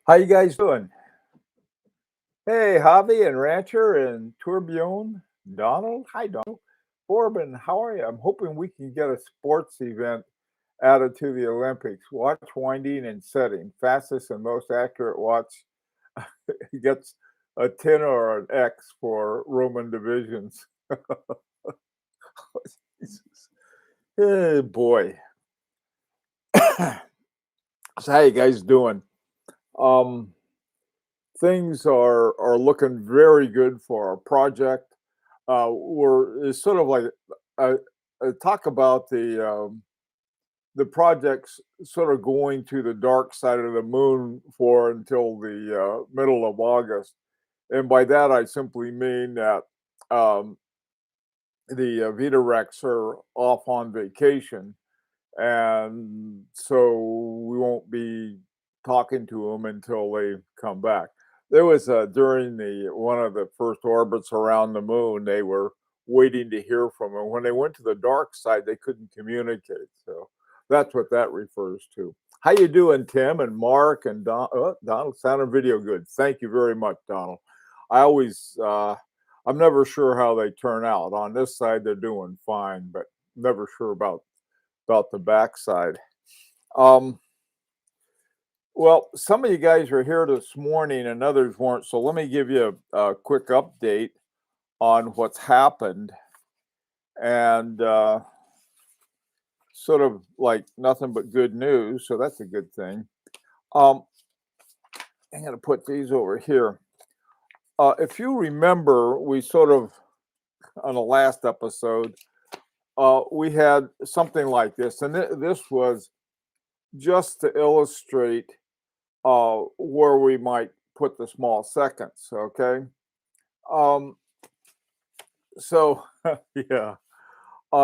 How you guys doing? Hey, Javi and Rancher and Tourbillon, Donald. Hi, Donald. Corbin, how are you? I'm hoping we can get a sports event added to the Olympics. Watch winding and setting. Fastest and most accurate watch gets a 10 or an X for Roman divisions. Jesus. Hey, boy. So how you guys doing? Um, things are looking very good for our project. We're it's sort of like uh, talk about the project's sort of going to the dark side of the moon for until the middle of August, and by that I simply mean that um, the Vita Rex are off on vacation, and so we won't be talking to them until they come back. There was during the one of the first orbits around the moon, they were waiting to hear from them. When they went to the dark side, they couldn't communicate. So that's what that refers to. How you doing, Tim and Mark and Donald? Sound and video good. Thank you very much, Donald. I always, I'm never sure how they turn out. On this side, they're doing fine, but never sure about the backside. Um, well, some of you guys are here this morning and others weren't. So let me give you a quick update on what's happened and sort of like nothing but good news. So that's a good thing. Um, I'm going to put these over here. If you remember, we sort of, on the last episode, we had something like this. And this was just to illustrate where we might put the small seconds. Okay. Um, so yeah.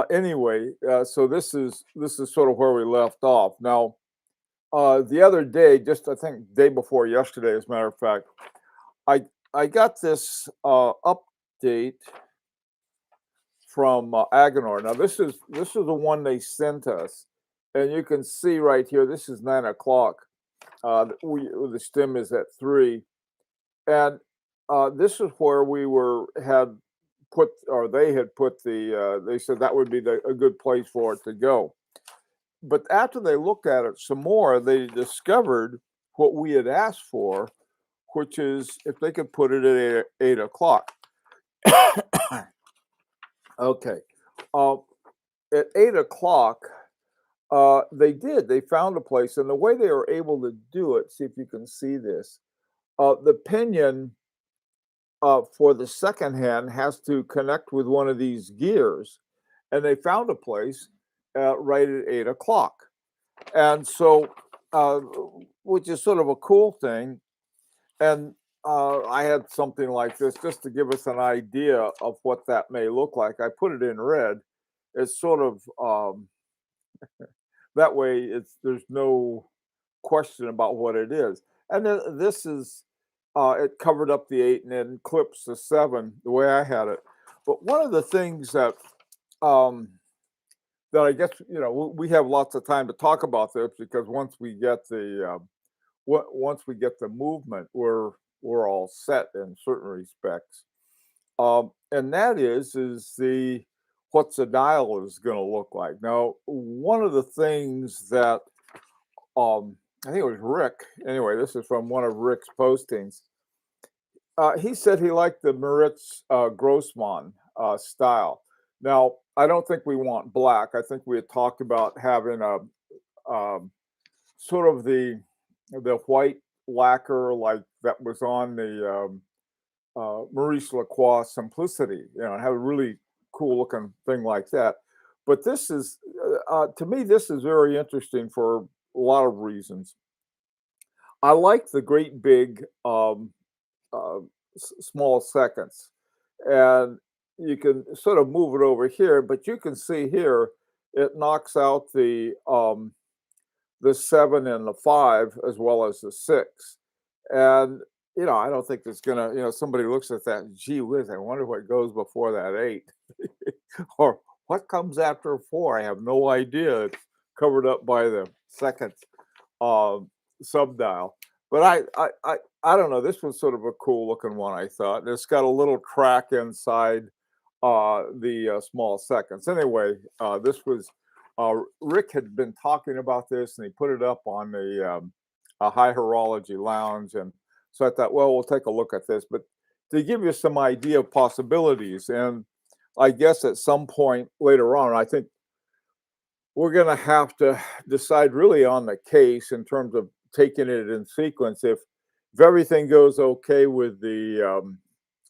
Anyway, so this is sort of where we left off. Now, the other day, just I think day before yesterday, as a matter of fact, I I got this update from Agonor. Now, this is the one they sent us, and you can see right here. This is 9 o'clock. The stem is at 3, and this is where we were had put, or they had put they said that would be a good place for it to go. But after they looked at it some more, they discovered what we had asked for, which is if they could put it at 8 o'clock. Okay. Uh, at 8 o'clock, they did. They found a place, and the way they were able to do it, see if you can see this. The pinion for the second hand has to connect with one of these gears, and they found a place right at 8 o'clock. And so, uh, which is sort of a cool thing. And I had something like this just to give us an idea of what that may look like. I put it in red. It's sort of that way. There's no question about what it is. And then this is it covered up the 8 and then clips the 7 the way I had it. But one of the things um, that I guess we have lots of time to talk about this because once we get once we get the movement, we're all set in certain respects. And that is the what's the dial is going to look like. Now, one of the things that I think it was Rick. Anyway, this is from one of Rick's postings. He said he liked the Moritz Grossman style. Now, I don't think we want black. I think we had talked about having a sort of the white lacquer like that was on the Maurice Lacroix Simplicity. Have a really cool looking thing like that. But this is, to me, this is very interesting for a lot of reasons. I like the great big small seconds, and you can sort of move it over here, but you can see here it knocks out the 7 and the 5 as well as the 6. And I don't think it's gonna, somebody looks at that, gee whiz, I wonder what goes before that 8. Or what comes after 4? I have no idea. It's covered up by the second uh, subdial. But I don't know. This was sort of a cool looking one, I thought. It's got a little track inside the small seconds. Anyway, this was Rick had been talking about this, and he put it up on the a high horology lounge, and so I thought, well, we'll take a look at this. But to give you some idea of possibilities, and I guess at some point later on, I think we're going to have to decide really on the case in terms of taking it in sequence. If everything goes okay with the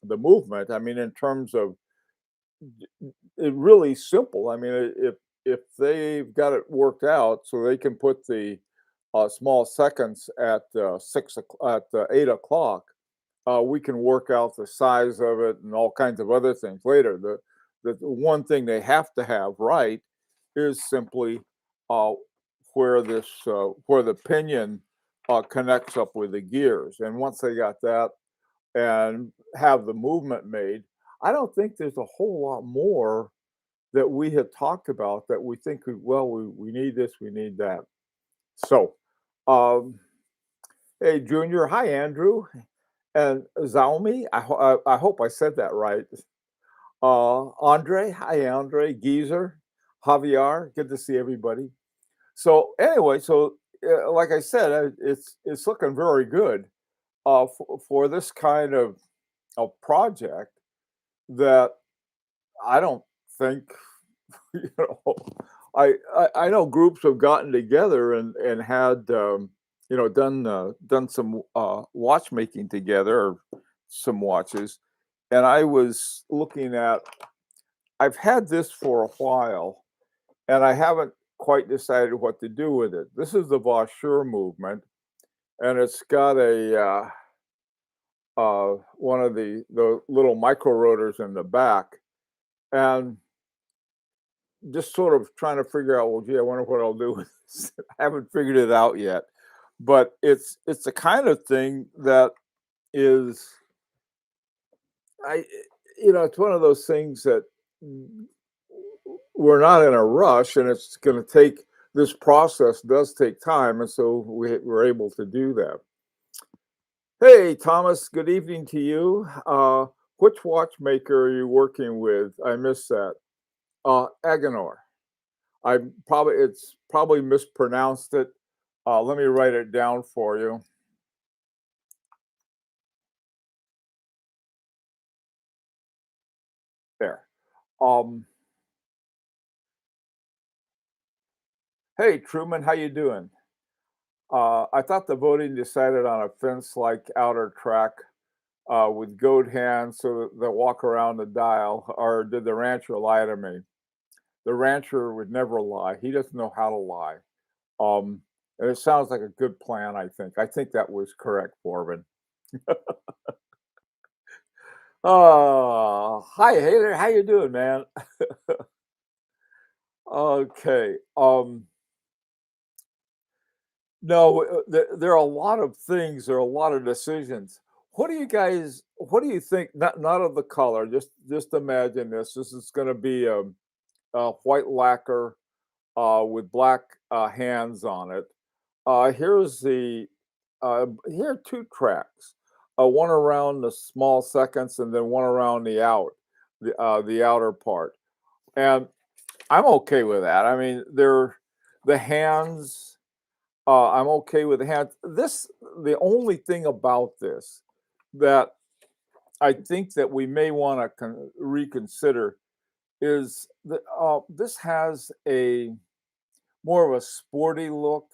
movement, I mean, in terms of it really simple. I mean, if they've got it worked out, so they can put the small seconds at 8 o'clock, we can work out the size of it and all kinds of other things later. The one thing they have to have right is simply uh, where the pinion connects up with the gears, and once they got that and have the movement made, I don't think there's a whole lot more that we had talked about that we think, well, we need this, we need that. So, um, hey, Junior, hi, Andrew, and Zaumi. I hope I said that right. Andre, hi, Andre, Geezer, Javier, good to see everybody. So, anyway, so like I said, it's looking very good for this kind of a project that I don't think you know, I know groups have gotten together and had done some watchmaking together, or some watches, and I was looking at. I've had this for a while, and I haven't quite decided what to do with it. This is the Vaucheur movement, and it's got a one of the little micro rotors in the back, and just sort of trying to figure out, well, gee, I wonder what I'll do with this. I haven't figured it out yet, but it's the kind of thing that is I it's one of those things that we're not in a rush, and it's going to take this process does take time, and so we're able to do that. Hey, Thomas, good evening to you. Which watchmaker are you working with? I missed that. Agenor. It's probably mispronounced it. Let me write it down for you. There. Um, hey Truman, how you doing? I thought the voting decided on a fence-like outer track with goat hands so that they walk around the dial, or did the rancher lie to me? The rancher would never lie. He doesn't know how to lie. Um, and it sounds like a good plan, I think. I think that was correct, Corbin. Hi, Hater. How you doing, man? Okay. No, there are a lot of things. There are a lot of decisions. What do you think? Not of the color. Just imagine this. This is going to be a white lacquer with black hands on it. Here are two tracks. One around the small seconds, and then one around the outer part. And I'm okay with that. I mean, they're the hands. I'm okay with the hands. The only thing about this that I think that we may want to reconsider is that this has a more of a sporty look,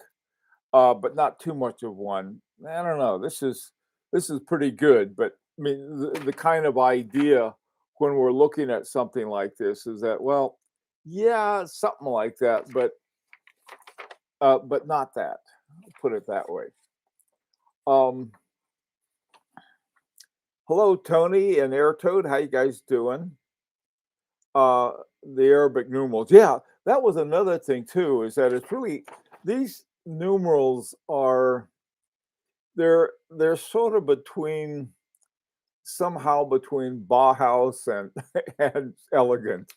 but not too much of one. I don't know. This is pretty good, but I mean, the kind of idea when we're looking at something like this is that, well, yeah, something like that, but not that. Put it that way. Um, Hello, Tony and Air Toad. How you guys doing? Uh, the Arabic numerals. Yeah, that was another thing too. Is that it's really these numerals are they're sort of between somehow between Bauhaus and and elegant.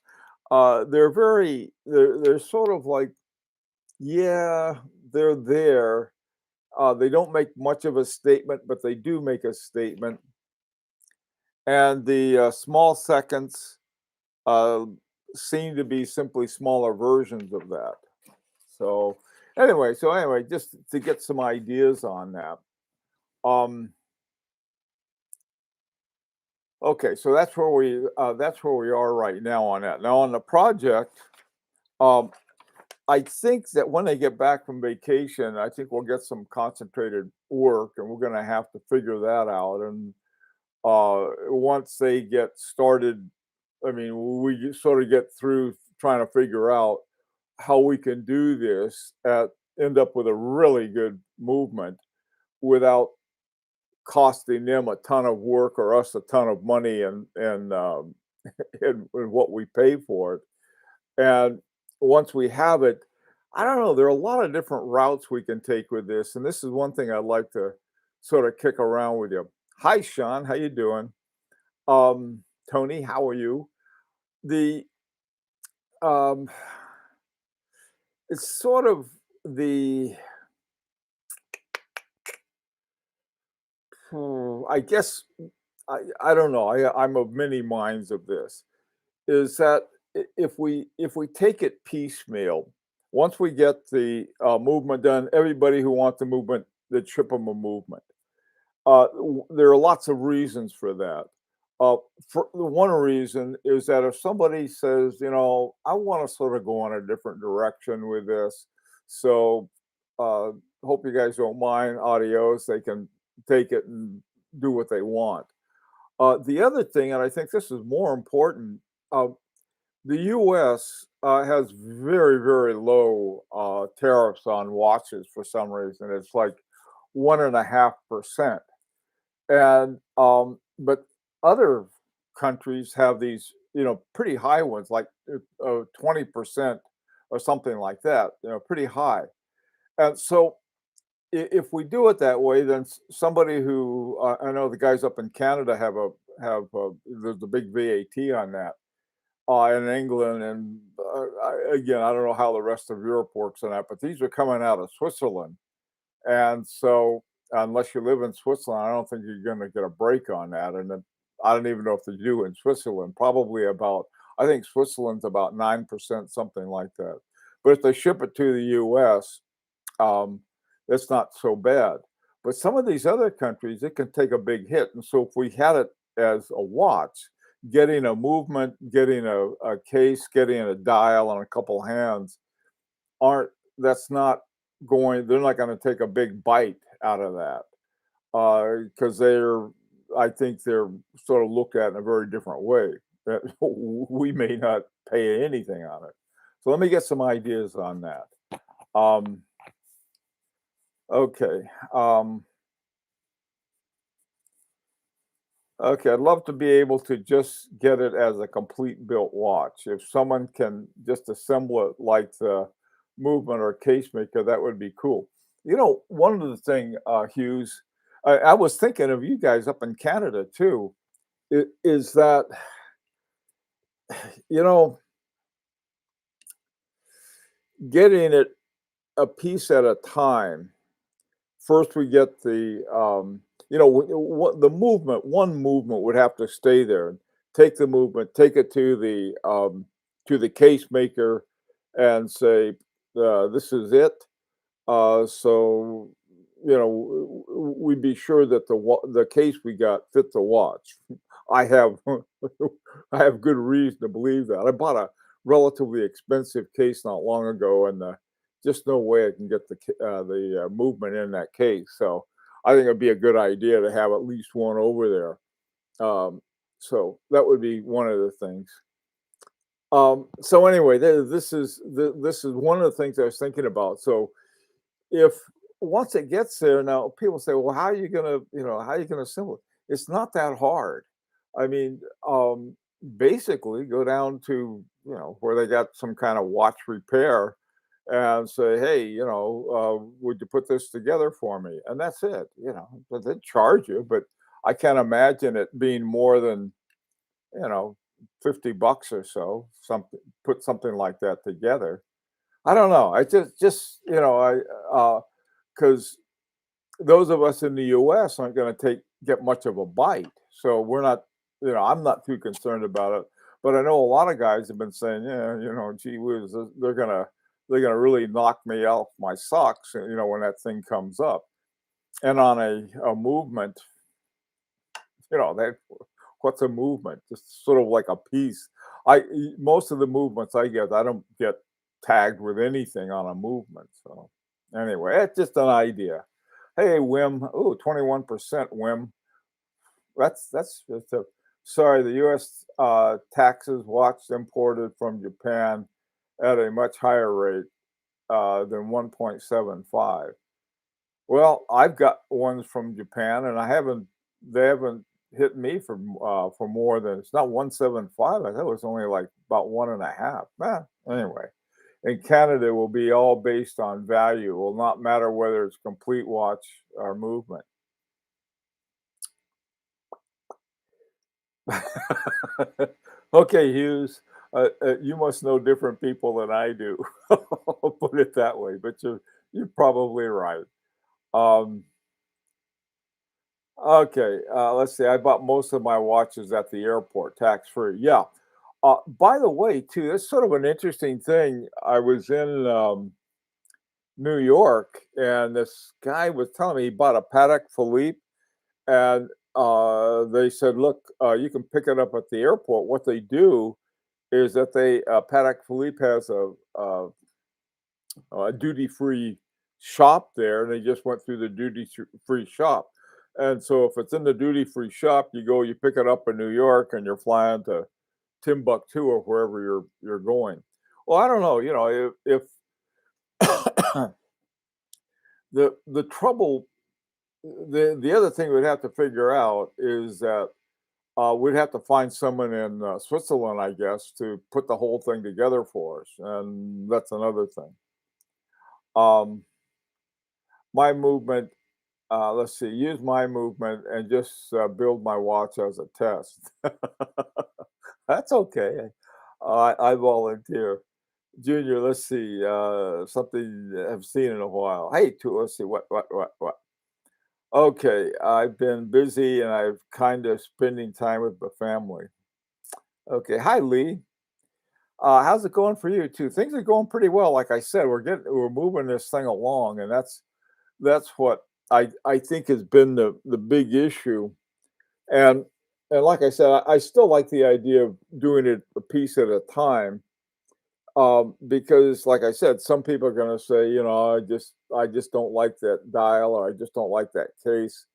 They're sort of like, yeah, they're there, They don't make much of a statement, but they do make a statement. And the small seconds uh, seem to be simply smaller versions of that. So anyway, just to get some ideas on that. Um, okay, so that's where we are right now on that. Now on the project, um, I think that when they get back from vacation, I think we'll get some concentrated work, and we're going to have to figure that out. And once they get started, I mean, we sort of get through trying to figure out how we can do this at end up with a really good movement without costing them a ton of work or us a ton of money and and what we pay for it. And once we have it, I don't know, there are a lot of different routes we can take with this, and this is one thing I'd like to sort of kick around with you. Hi, Sean, how you doing? Um, Tony, how are you? The um, it's sort of the I guess I don't know. I'm of many minds of this. Is that if we take it piecemeal, once we get the movement done, everybody who wants the movement, they ship them a movement. There are lots of reasons for that. For the one reason is that if somebody says, you know, I want to sort of go in a different direction with this, so uh, hope you guys don't mind, adios. They can take it and do what they want. The other thing, and I think this is more important, uh, the U.S. Has very, very low tariffs on watches for some reason. It's like 1.5%. And but other countries have these, you know, pretty high ones, like 20% or something like that, you know, pretty high. And so if we do it that way, then somebody who I know the guys up in Canada have there's a big VAT on that in England, and again, I don't know how the rest of Europe works on that, but these are coming out of Switzerland, and so unless you live in Switzerland, I don't think you're going to get a break on that. And then, I don't even know if they do in Switzerland. Probably about I think Switzerland's about 9%, something like that. But if they ship it to the U.S., um, it's not so bad. But some of these other countries, it can take a big hit. And so if we had it as a watch, getting a movement, getting a case, getting a dial and a couple hands aren't that's not they're not going to take a big bite out of that because I think they're sort of looked at in a very different way that we may not pay anything on it. So let me get some ideas on that. Um, okay. Um, okay. I'd love to be able to just get it as a complete built watch. If someone can just assemble it like the movement or case maker, that would be cool. You know, one of the thing, Hughes, I was thinking of you guys up in Canada too, is that, you know, getting it a piece at a time. First, we get the, you know, the movement, one movement would have to stay there. Take the movement, take it to the case maker and say, this is it. So, you know, we'd be sure that the case we got fit the watch. I have I have good reason to believe that. I bought a relatively expensive case not long ago, and just no way I can get the movement in that case. So I think it'd be a good idea to have at least one over there. So that would be one of the things. So anyway, this is one of the things I was thinking about. So if once it gets there, now people say, well, how are you gonna, you know, how are you gonna assemble it? It's not that hard. I mean, basically go down to, you know, where they got some kind of watch repair and say, hey, you know, would you put this together for me? And that's it, you know, but they charge you, but I can't imagine it being more than, you know, 50 bucks or so, something, put something like that together. I don't know. I just, you know, because. those of us in the US aren't gonna get much of a bite, so we're not I'm not too concerned about it, but I know a lot of guys have been saying, "Yeah, gee whiz, they're gonna really knock me off my socks, when that thing comes up." And on a movement, that what's a movement? Just sort of like a piece. Most of the movements I don't get tagged with anything on a movement, so anyway, it's just an idea. Hey, whim. Oh, 21% whim. That's a sorry, the US taxes watch imported from Japan at a much higher rate than 1.75. Well, I've got ones from Japan, and they haven't hit me for more than it's not 175. I thought it was only like about 1.5. Anyway, in Canada, it will be all based on value. It will not matter whether it's complete watch or movement. Okay, Hughes, you must know different people than I do. I'll put it that way, but you're probably right. Um, okay, let's see. I bought most of my watches at the airport, tax free. Yeah. By the way, too, that's sort of an interesting thing. I was in New York, and this guy was telling me he bought a Patek Philippe, and they said, "Look, you can pick it up at the airport." What they do is that Patek Philippe has a duty-free shop there, and they just went through the duty-free shop. And so if it's in the duty-free shop, you pick it up in New York, and you're flying to Timbuktu or wherever you're going. Well, I don't know, if the trouble the other thing we'd have to figure out is that we'd have to find someone in Switzerland, I guess, to put the whole thing together for us, and that's another thing. Um, my movement, let's see, use my movement and just build my watch as a test. That's okay. I volunteer. Junior, let's see, something I've seen in a while. Hey, let's see, what? Okay, I've been busy and I've kind of spending time with the family. Okay, hi Lee. How's it going for you too? Things are going pretty well. Like I said, we're moving this thing along, and that's what I think has been the big issue. And and like I said, I still like the idea of doing it a piece at a time. Because like I said, some people are going to say, I just don't like that dial, or I just don't like that case,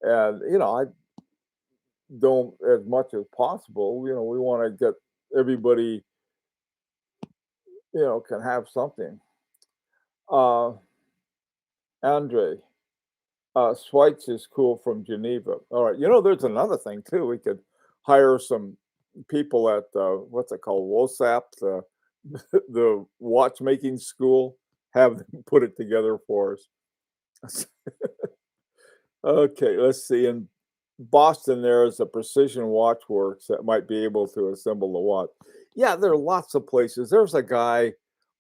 and I don't as much as possible. We want to get everybody, can have something. Uh, Andre, Schweitz is cool from Geneva. All right, there's another thing too. We could hire some people at what's it called, WOSAP, the watchmaking school. Have them put it together for us. Okay, let's see. In Boston, there is a Precision Watchworks that might be able to assemble the watch. Yeah, there are lots of places. There's a guy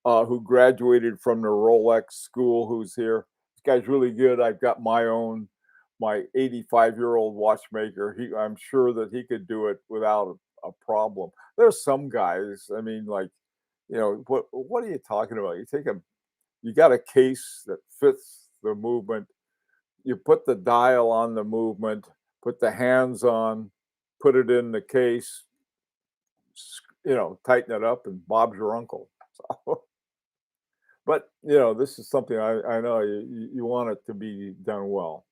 who graduated from the Rolex school who's here. This guy's really good. I've got my 85-year-old watchmaker. I'm sure that he could do it without a problem. There's some guys. I mean, like, what are you talking about? You got a case that fits the movement, you put the dial on the movement, put the hands on, put it in the case, tighten it up, and Bob's your uncle. So, but this is something I know you want it to be done well.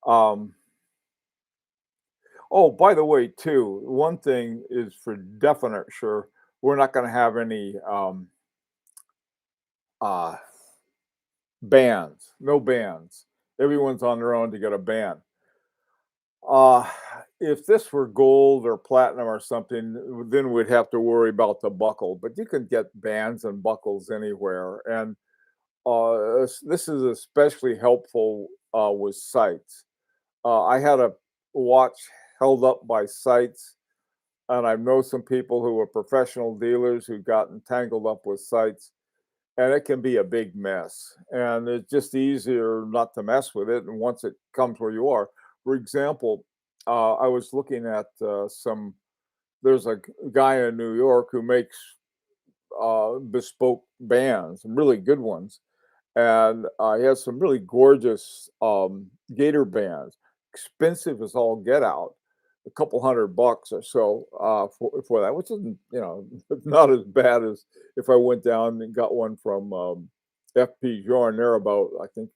Um, oh, by the way, too, one thing is for definite sure, we're not going to have any uh, bands, no bands. Everyone's on their own to get a band. Uh, if this were gold or platinum or something, then we'd have to worry about the buckle. But you can get bands and buckles anywhere, and this is especially helpful with sights. I had a watch held up by sights, and I know some people who are professional dealers who got entangled up with sights. and it can be a big mess. And it's just easier not to mess with it. And once it comes where you are, for example, I was looking at some. There's a guy in New York who makes bespoke bands, really good ones, and he has some really gorgeous gator bands, expensive as all get out, a couple $100 or so for that, which isn't not as bad as if I went down and got one from FP Jorn. They're about I think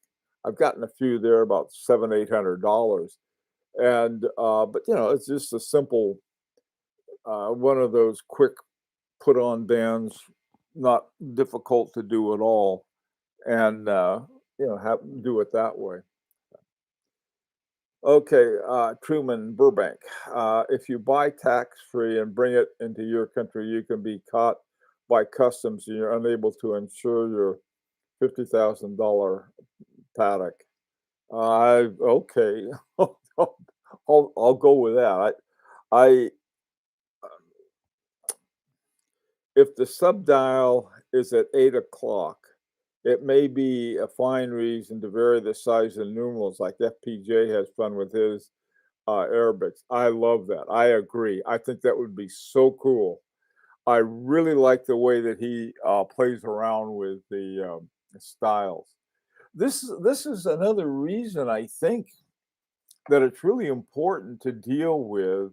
I've gotten a few there about $700-800, and but it's just a simple one of those quick put on bands, not difficult to do at all, and have do it that way. Okay, Truman Burbank. If you buy tax free and bring it into your country, you can be caught by customs and you're unable to insure your $50,000 paddock. Okay, I'll go with that. I if the subdial is at 8 o'clock, it may be a fine reason to vary the size of numerals, like FPJ has fun with his Arabics. I love that. I agree. I think that would be so cool. I really like the way that he plays around with the styles. This is another reason I think that it's really important to deal with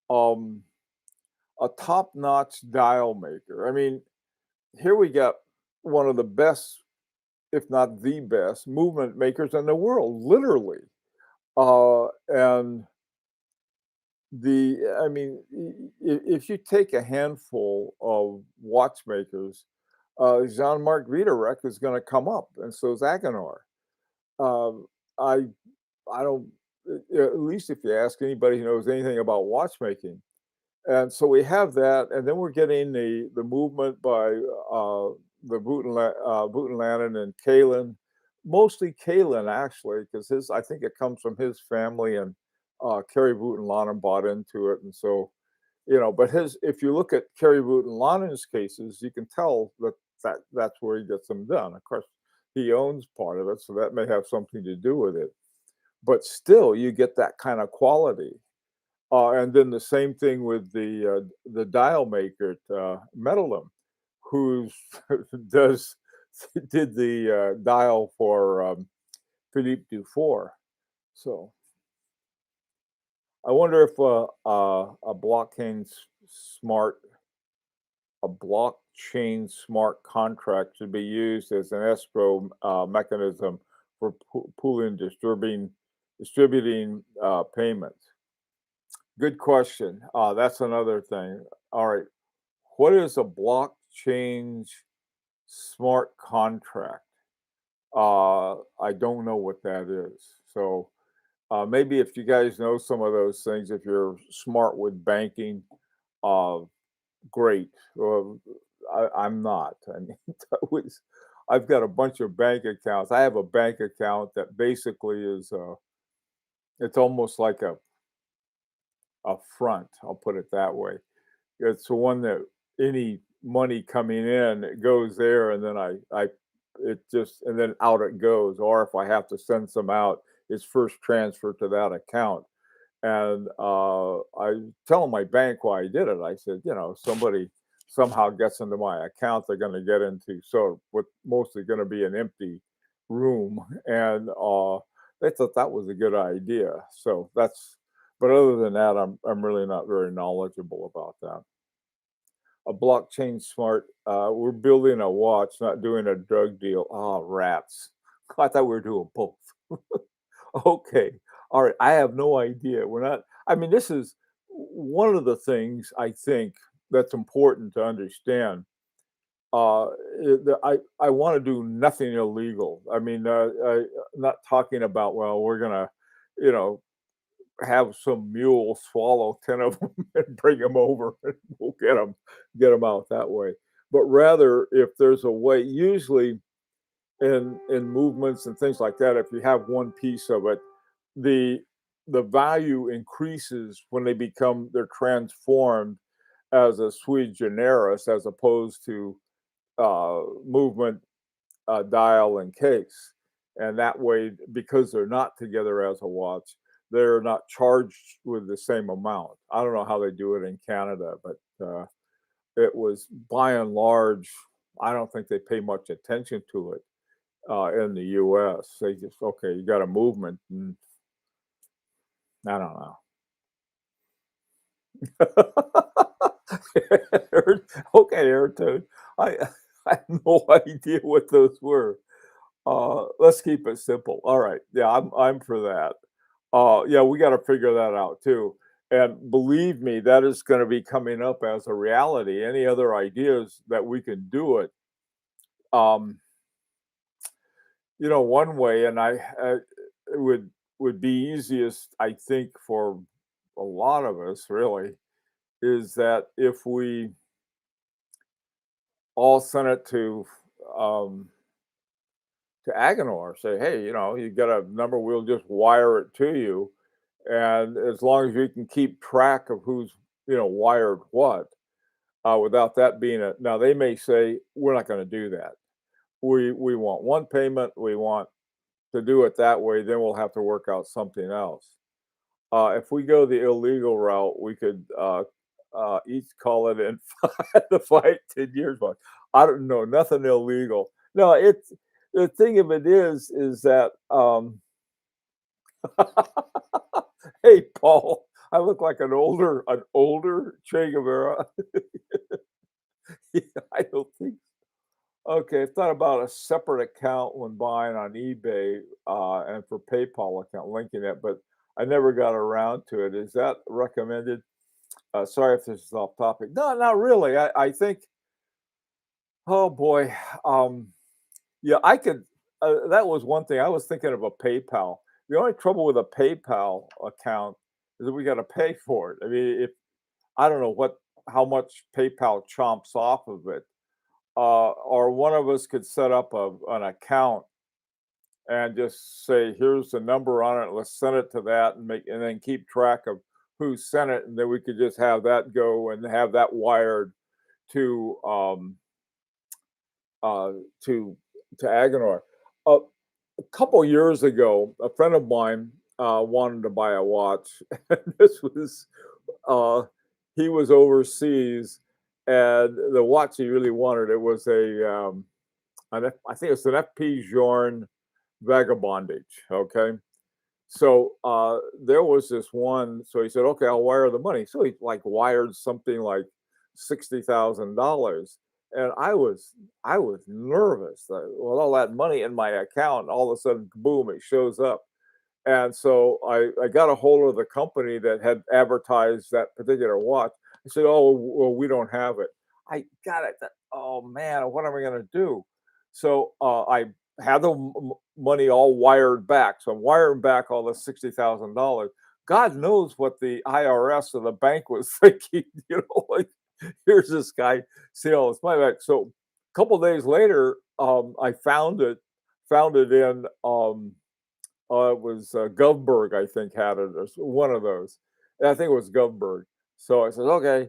um, a top-notch dial maker. I mean, here we got one of the best, if not the best, movement makers in the world, literally. And I mean, if you take a handful of watchmakers, Jean-Marc Wiederreck is going to come up, and so is Agenor. Um, I I don't, at least if you ask anybody who knows anything about watchmaking. And so we have that, and then we're getting the movement by Butenlanen and Kalen, mostly Kalen actually, because his I think it comes from his family, and Kerry Butenlanen bought into it, and so But his if you look at Kerry Butenlanen's cases, you can tell that's where he gets them done. Of course, he owns part of it, so that may have something to do with it. But still, you get that kind of quality. And then the same thing with the dial maker, Metalum, who's does did the dial for Philippe Dufour. So I wonder if smart a blockchain smart contract should be used as an escrow mechanism for pooling distributing payments. Good question. That's another thing. All right. What is a blockchain smart contract? I don't know what that is. So maybe if you guys know some of those things, if you're smart with banking, uh, great. I'm not. I mean, I've got a bunch of bank accounts. I have a bank account that basically is, it's almost like a front. I'll put it that way. It's the one that any money coming in, it goes there, and then it just, and then out it goes. Or if I have to send some out, it's first transferred to that account. And I tell my bank why I did it. I said, somebody somehow gets into my account, they're going to get into what mostly going to be an empty room, and they thought that was a good idea. So but other than that, I'm really not very knowledgeable about that. A blockchain smart. We're building a watch, not doing a drug deal. Ah, rats. I thought we were doing both. Okay. All right. I have no idea. We're not, I mean, this is one of the things I think that's important to understand. I want to do nothing illegal. I mean, not talking about, well, we're going to, you know, have some mule swallow 10 of them and bring them over and we'll get them out that way. But rather, if there's a way, usually in movements and things like that, if you have one piece of it, the the value increases when they're transformed as a sui generis as opposed to movement dial and case. And that way, because they're not together as a watch, they're not charged with the same amount. I don't know how they do it in Canada, but it was by and large, I don't think they pay much attention to it in the US. They just, okay, you got a movement, and I don't know. Okay, Airtoad. I I have no idea what those were. Let's keep it simple. All right. Yeah, I'm for that. Yeah, we got to figure that out too. And believe me, that is going to be coming up as a reality. Any other ideas that we can do it? Um, one way, and it would be easiest, I think, for a lot of us, really, is that if we all sent it um, to Agonor, say, hey, you got a number, we'll just wire it to you. And as long as you can keep track of who's, wired what, without that being now they may say, we're not going to do that. We want one payment. We want to do it that way. Then we'll have to work out something else. If we go the illegal route, we could each call it in the fight 10 years. But I don't know, nothing illegal. No, it's the thing of it is that hey, Paul, I look like an older Che Guevara. Yeah, I don't think. Okay, I thought about a separate account when buying on eBay, and for PayPal account linking it, but I never got around to it. Is that recommended? Sorry if this is off topic. No, not really. I think, oh boy, um, yeah, I could. That was one thing I was thinking of a PayPal. The only trouble with a PayPal account is that we got to pay for it. I mean, if I don't know how much PayPal chomps off of it, or one of us could set up an account and just say, "Here's the number on it. Let's send it to that, and then keep track of who sent it, and then we could just have that go and have that wired to uh, to to Agonor." Uh, a couple years ago, a friend of mine wanted to buy a watch. And this was uh, he was overseas, and the watch he really wanted, it was I think it's an FP Journe Vagabondage. Okay, so there was this one. So he said, "Okay, I'll wire the money." So he like wired something like $60,000, and I was nervous that with all that money in my account, all of a sudden, boom, it shows up. And so I got a hold of the company that had advertised that particular watch. I said, "Oh, well, we don't have it." I got it. Oh man, what am I going to do? So I had the money all wired back. So I'm wiring back all the $60,000. God knows what the IRS or the bank was thinking. Like, here's this guy saying all this money back. So a couple days later, I found it in. It was Govberg, I think, had it, or one of those. And I think it was Govberg. So I said, okay.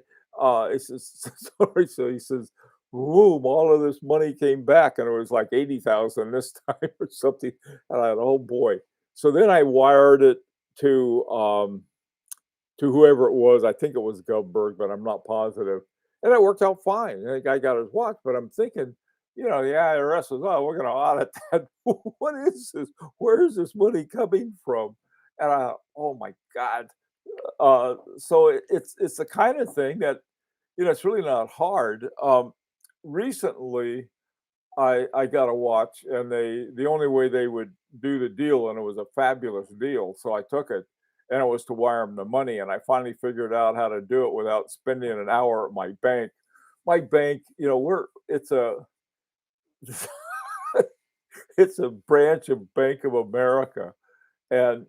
He says, sorry. So he says, boom, all of this money came back, and it was like 80,000 this time or something. And I thought, oh boy. So then I wired it to whoever it was. I think it was Govberg, but I'm not positive. And it worked out fine. The guy got his watch, but I'm thinking, the IRS was, oh, we're going to audit that. What is this? Where is this money coming from? And oh my God. So it's the kind of thing that, it's really not hard. Recently, I got a watch, and the only way they would do the deal, and it was a fabulous deal, so I took it, and it was to wire them the money, and I finally figured out how to do it without spending an hour at my bank. My bank, it's a it's a branch of Bank of America, and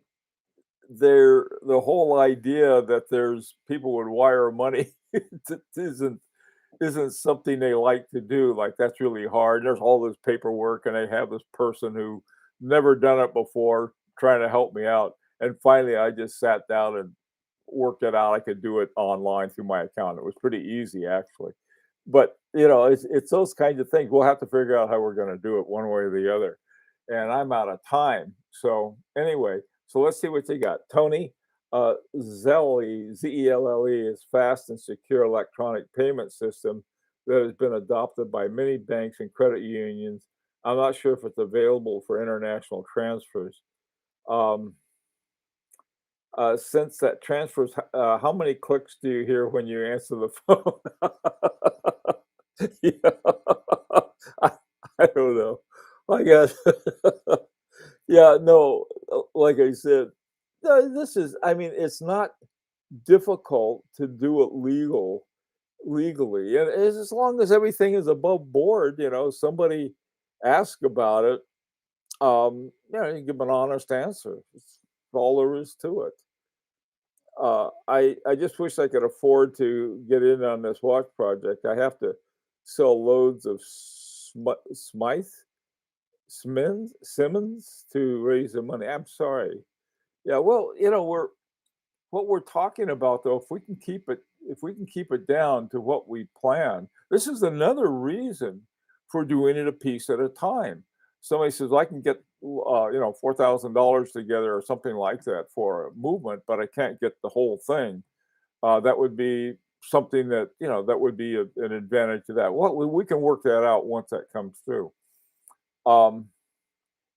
the whole idea that there's people would wire money isn't something they like to do. Like, that's really hard. There's all this paperwork, and they have this person who never done it before trying to help me out. And finally, I just sat down and worked it out. I could do it online through my account. It was pretty easy, actually. But it's those kinds of things. We'll have to figure out how we're gonna do it one way or the other, and I'm out of time. So, anyway, so let's see what you got. Tony, Zelle, Zelle is fast and secure electronic payment system that has been adopted by many banks and credit unions. I'm not sure if it's available for international transfers. Um, since that transfers, how many clicks do you hear when you answer the phone? Yeah. I I don't know. I guess. Yeah, no, like I said, no, this is I mean, it's not difficult to do it legally, and as long as everything is above board, somebody ask about it, you give an honest answer. It's all there is to it. I just wish I could afford to get in on this watch project. I have to sell loads of Smythe Simmons to raise the money. I'm sorry. Yeah, well, what we're talking about though, if we can keep it down to what we plan, this is another reason for doing it a piece at a time. Somebody says, I can get $4,000 together or something like that for a movement, but I can't get the whole thing. That would be something that would be an advantage to that. Well, we can work that out once that comes through. Um,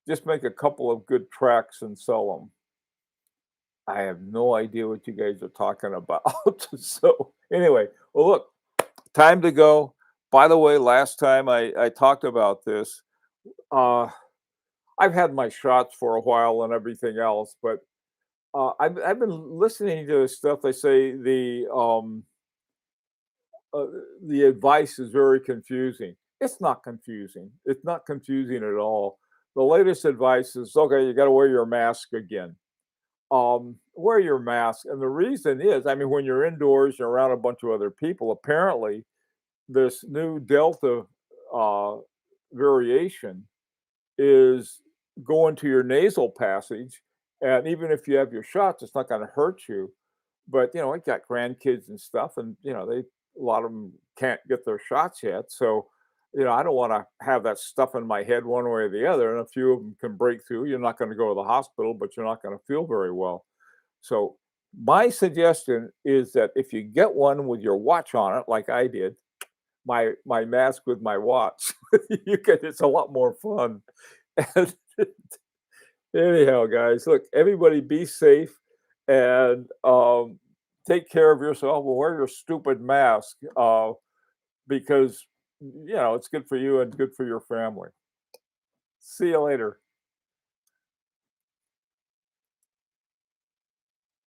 just make a couple of good tracks and sell them. I have no idea what you guys are talking about. So anyway, well, look, time to go. By the way, last time I talked about this, uh, I've had my shots for a while and everything else, but I've been listening to this stuff. They say uh, the advice is very confusing. It's not confusing. It's not confusing at all. The latest advice is okay. You got to wear your mask again. Wear your mask. And the reason is, I mean, when you're indoors, you're around a bunch of other people. Apparently, this new Delta uh, variation is going to your nasal passage. And even if you have your shots, it's not going to hurt you. But, I got grandkids and stuff, and, a lot of them can't get their shots yet. So, I don't want to have that stuff in my head one way or the other. And a few of them can break through. You're not going to go to the hospital, but you're not going to feel very well. So my suggestion is that if you get one with your watch on it, like I did, my mask with my watch, it's a lot more fun. And anyhow, guys, look, everybody be safe and take care of yourself and wear your stupid mask because it's good for you and good for your family. See you later.